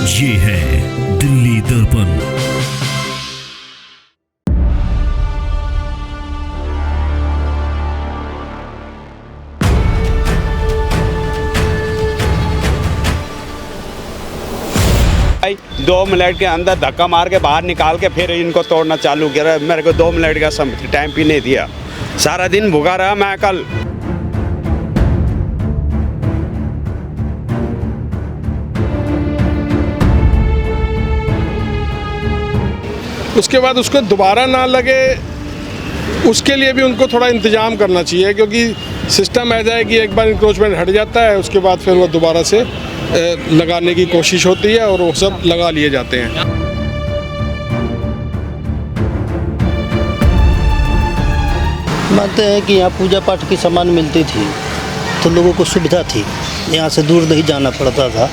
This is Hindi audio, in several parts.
ये है दिल्ली दर्पण। भाई 2 मिनट के अंदर धक्का मार के बाहर निकाल के फिर इनको तोड़ना चालू किया। मेरे को 2 मिनट का टाइम भी नहीं दिया। सारा दिन भूखा रहा मैं कल। उसके बाद उसको दोबारा ना लगे, उसके लिए भी उनको थोड़ा इंतज़ाम करना चाहिए, क्योंकि सिस्टम ऐसा है कि एक बार इंक्रोचमेंट हट जाता है, उसके बाद फिर वो दोबारा से लगाने की कोशिश होती है और वो सब लगा लिए जाते हैं। मानते हैं कि यहाँ पूजा पाठ की सामान मिलती थी तो लोगों को सुविधा थी, यहाँ से दूर नहीं जाना पड़ता था,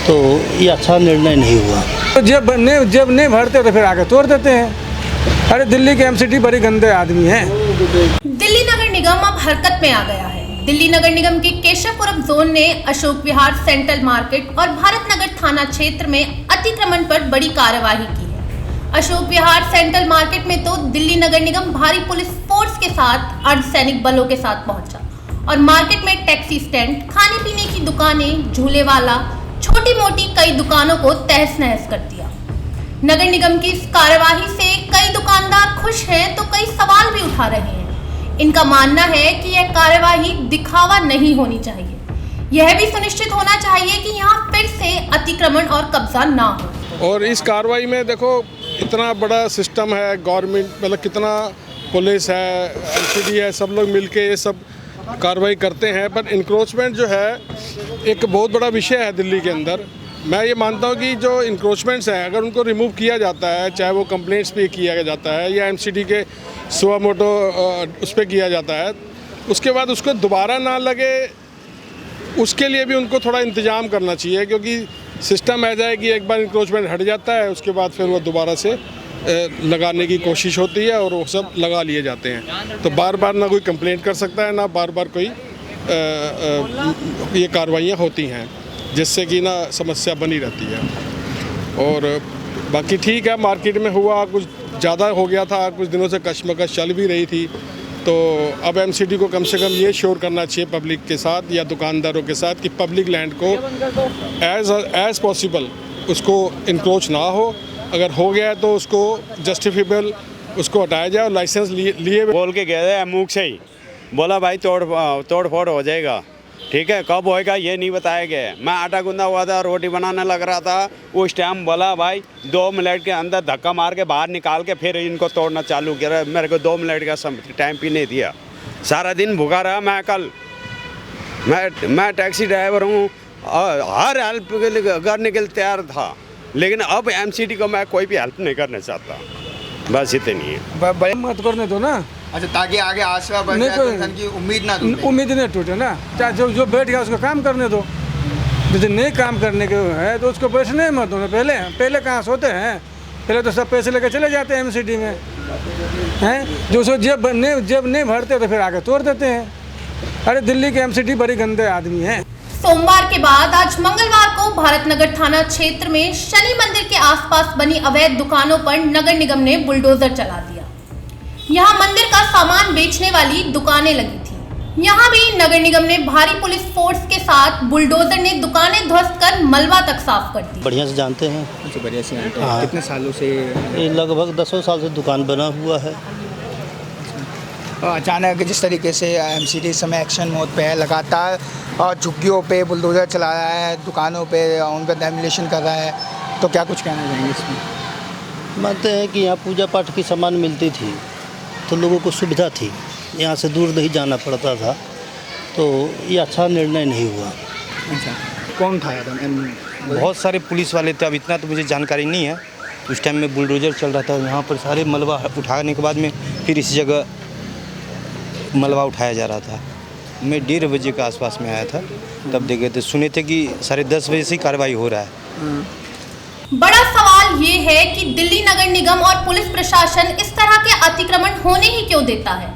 तो ये अच्छा निर्णय नहीं हुआ। तो जब नहीं भरते तो फिर आगे तोड़ देते हैं। अरे दिल्ली के एमसीडी बड़े गंदे आदमी हैं। दिल्ली नगर निगम अब हरकत में आ गया है। दिल्ली नगर निगम के केशवपुरम जोन ने अशोक विहार सेंट्रल मार्केट और भारत नगर थाना क्षेत्र में अतिक्रमण पर बड़ी कार्यवाही की है। अशोक विहार सेंट्रल मार्केट में तो दिल्ली नगर निगम भारी पुलिस फोर्स के साथ अर्धसैनिक बलों के साथ पहुंचा और मार्केट में टैक्सी स्टैंड, खाने पीने की दुकानें, झूले वाला, छोटी मोटी कई दुकानों को तहस नहस कर दिया। नगर निगम की इस कार्यवाही से कई दुकानदार खुश हैं तो कई सवाल भी उठा रहे हैं। इनका मानना है कि यह कार्यवाही दिखावा नहीं होनी चाहिए। यह भी सुनिश्चित होना चाहिए कि यहाँ फिर से अतिक्रमण और कब्जा ना हो। और इस कार्रवाई में देखो इतना बड़ा सिस्टम है, गवर्नमेंट मतलब कितना पुलिस है, एमसीडी है, सब लोग मिलके ये सब कार्रवाई करते हैं। पर इंक्रोचमेंट जो है एक बहुत बड़ा विषय है दिल्ली के अंदर। मैं ये मानता हूँ कि जो इंक्रोचमेंट्स हैं अगर उनको रिमूव किया जाता है, चाहे वो कंप्लेंट्स पे किया जाता है या एमसीडी के सुआ मोटो उस पर किया जाता है, उसके बाद उसको दोबारा ना लगे, उसके लिए भी उनको थोड़ा इंतज़ाम करना चाहिए, क्योंकि सिस्टम ऐसा है कि एक बार इंक्रोचमेंट हट जाता है, उसके बाद फिर वो दोबारा से लगाने की कोशिश होती है और वो सब लगा लिए जाते हैं। तो बार बार ना कोई कंप्लेंट कर सकता है, ना बार बार कोई ये कार्रवाइयाँ होती हैं, जिससे कि ना समस्या बनी रहती है। और बाकी ठीक है, मार्केट में हुआ कुछ ज़्यादा हो गया था, कुछ दिनों से कशमकश चल भी रही थी, तो अब एमसीडी को कम से कम ये श्योर करना चाहिए पब्लिक के साथ या दुकानदारों के साथ कि पब्लिक लैंड को एज पॉसिबल उसको इंक्रोच ना हो। अगर हो गया है तो उसको जस्टिफिकेबल उसको हटाया जाए और लाइसेंस लिए बोल के गए थे मुख से ही, बोला भाई तोड़ फोड़ हो जाएगा, ठीक है, कब होएगा ये नहीं बताया गया। मैं आटा गूंदा हुआ था, रोटी बनाने लग रहा था, उस टाइम बोला भाई 2 मिनट के अंदर धक्का मार के बाहर निकाल के फिर इनको तोड़ना चालू किया। मेरे को 2 मिनट का टाइम भी नहीं दिया। सारा दिन भूखा रहा मैं कल। मैं टैक्सी ड्राइवर हूँ और हर हेल्प के लिए करने के लिए तैयार था, लेकिन अब एमसीडी को मैं कोई भी हेल्प नहीं करना चाहता। बस इतनी है। मत करने दो ना। अच्छा, ताकि आगे आशा बन जाए, की उम्मीद ना टूटे। उम्मीद नहीं टूटे ना। चाहे जो बैठ गया उसको काम करने दो। यदि नहीं काम करने के है तो उसको पैसे नहीं मत दो ना। पहले कहाँ सोते हैं, पहले तो सब पैसे लेकर चले जाते हैं एमसीडी में, हैं जो उसको जब नहीं भरते तो फिर आगे तोड़ देते हैं। अरे दिल्ली के एमसीडी बड़े गंदे आदमी हैं। सोमवार के बाद आज मंगलवार को भारत नगर थाना क्षेत्र में शनि मंदिर के आसपास बनी अवैध दुकानों पर नगर निगम ने बुलडोजर चला दिया। यहाँ मंदिर का सामान बेचने वाली दुकानें लगी थी। यहाँ भी नगर निगम ने भारी पुलिस फोर्स के साथ बुलडोजर ने दुकानें ध्वस्त कर मलबा तक साफ कर दी। बढ़िया से जानते हैं। अच्छा, बढ़िया से जानते हैं। कितने सालों से? ये लगभग 10 साल से दुकान बना हुआ है। अचानक जिस तरीके से एमसीडी समय एक्शन मोड पे है, लगातार और झुग्गियों पे बुलडोजर चला रहा है, दुकानों पे उनका डेमोलिशन कर रहा है, तो क्या कुछ कहना चाहेंगे इसमें? मानते हैं कि यहाँ पूजा पाठ की सामान मिलती थी तो लोगों को सुविधा थी, यहाँ से दूर नहीं जाना पड़ता था, तो ये अच्छा निर्णय नहीं हुआ। अच्छा, कौन उठाया था? बहुत सारे पुलिस वाले थे, अब इतना तो मुझे जानकारी नहीं है। उस टाइम में बुलडोजर चल रहा था, यहाँ पर सारे मलबा उठाने के बाद में फिर इसी जगह मलबा उठाया जा रहा था। मैं 1:30 बजे के आसपास में आया था, तब देखे थे, सुने थे कि 10:30 बजे से कार्रवाई हो रहा है। बड़ा सवाल ये है कि दिल्ली नगर निगम और पुलिस प्रशासन इस तरह के अतिक्रमण होने ही क्यों देता है।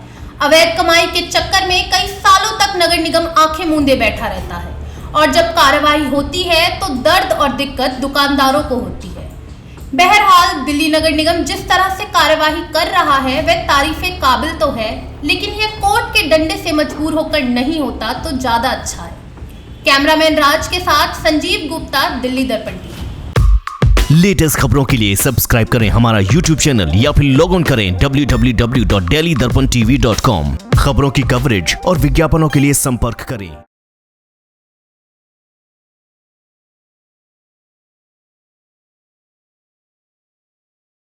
अवैध कमाई के चक्कर में कई सालों तक नगर निगम आंखें मूंदे बैठा रहता है और जब कार्रवाई होती है तो दर्द और दिक्कत दुकानदारों को होती है। बहरहाल दिल्ली नगर निगम जिस तरह से कार्रवाई कर रहा है वह तारीफे काबिल तो है, लेकिन यह कोर्ट के डंडे से मजबूर होकर नहीं होता तो ज्यादा अच्छा है। कैमरामैन राज के साथ संजीव गुप्ता, दिल्ली दर्पण टीवी। लेटेस्ट खबरों के लिए सब्सक्राइब करें हमारा YouTube चैनल या फिर लॉग ऑन करें www.delhidarpantv.com। खबरों की कवरेज और विज्ञापनों के लिए संपर्क करें।